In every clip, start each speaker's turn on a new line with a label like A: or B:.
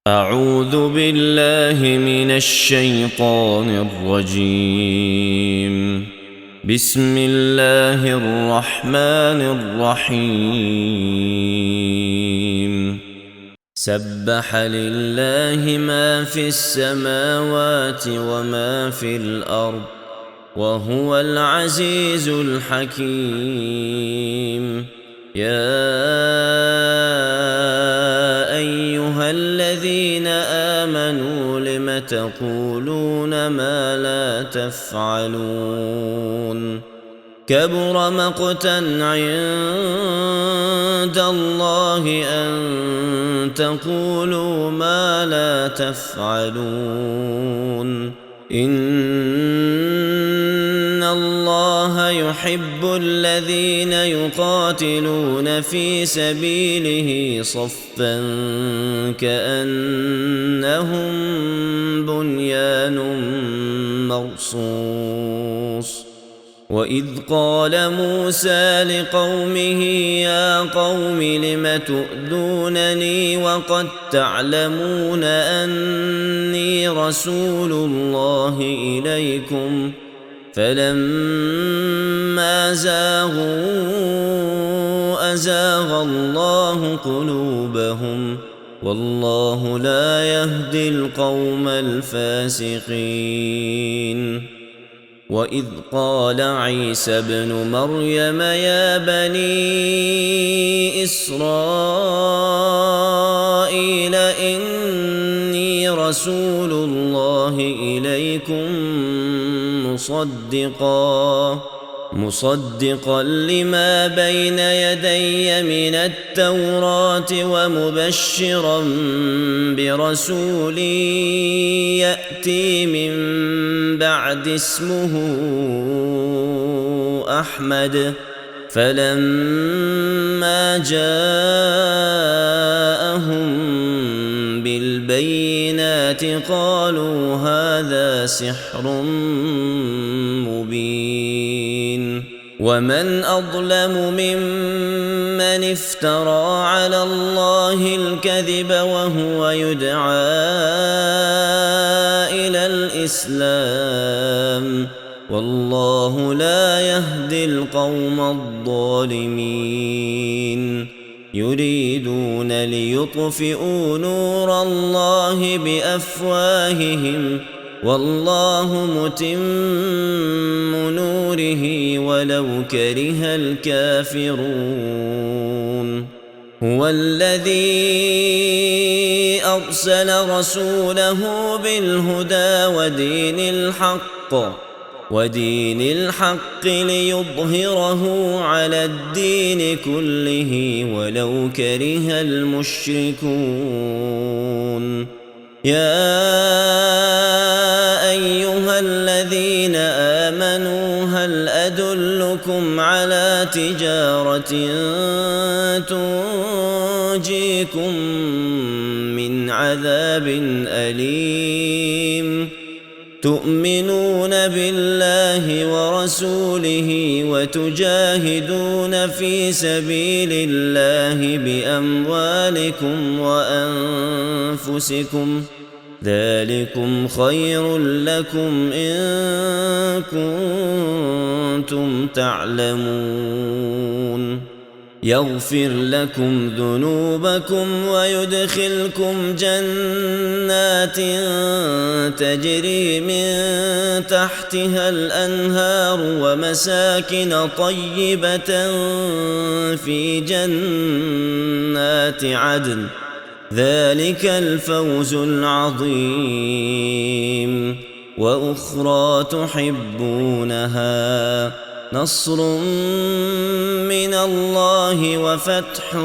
A: أعوذ بالله من الشيطان الرجيم. بسم الله الرحمن الرحيم. سبح لله ما في السماوات وما في الأرض وهو العزيز الحكيم. يا أيها الذين آمنوا لم تقولون ما لا تفعلون؟ كبر مقتا عند الله أن تقولوا ما لا تفعلون. إن الله يحب الذين يقاتلون في سبيله صفا كأنهم بنيان مرصوص. وإذ قال موسى لقومه يا قوم لم تؤذونني وقد تعلمون أني رسول الله إليكم فلما زاغوا أزاغ الله قلوبهم والله لا يهدي القوم الفاسقين. وإذ قال عيسى ابن مريم يا بني إسرائيل إني رسول الله إليكم مصدقا لما بين يدي من التوراة ومبشرا برسول يأتي من بعد اسمه أحمد. فلما جاءهم بالبينات قالوا هذا سحر مبين. ومن أظلم ممن افترى على الله الكذب وهو يدعى إلى الإسلام والله لا يهدي القوم الظالمين. يريدون ليطفئوا نور الله بأفواههم والله متم نوره ولو كره الكافرون. هو الذي أرسل رسوله بالهدى ودين الحق ليظهره على الدين كله ولو كره المشركون. يا أيها الذين آمنوا هل أدلكم على تجارة تنجيكم من عذاب أليم؟ تؤمنون بالله ورسوله وتجاهدون في سبيل الله بأموالكم وأنفسكم ذلكم خير لكم إن كنتم تعلمون. يغفر لكم ذنوبكم ويدخلكم جنات تجري من تحتها الأنهار ومساكن طيبة في جنات عدن ذلك الفوز العظيم. وأخرى تحبونها نصر من الله وفتح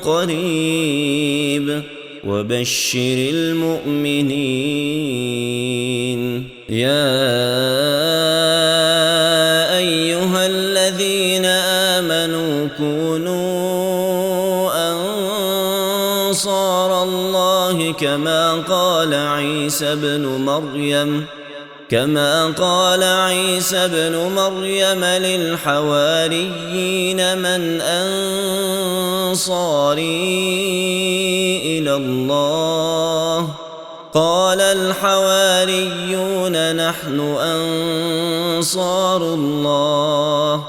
A: قريب وبشر المؤمنين. يا أيها الذين آمنوا كونوا أنصار الله كما قال عيسى ابن مريم للحواريين من أنصاري إلى إلى الله. قال الحواريون نحن أنصار الله.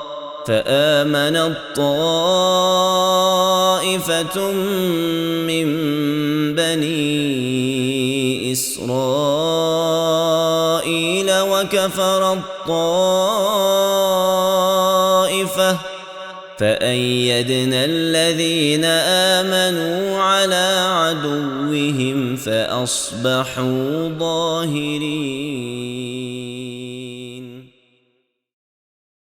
A: فآمنت طائفة من بني إسرائيل وكفرت طائفة فأيدنا الذين آمنوا على عدوهم فأصبحوا ظاهرين.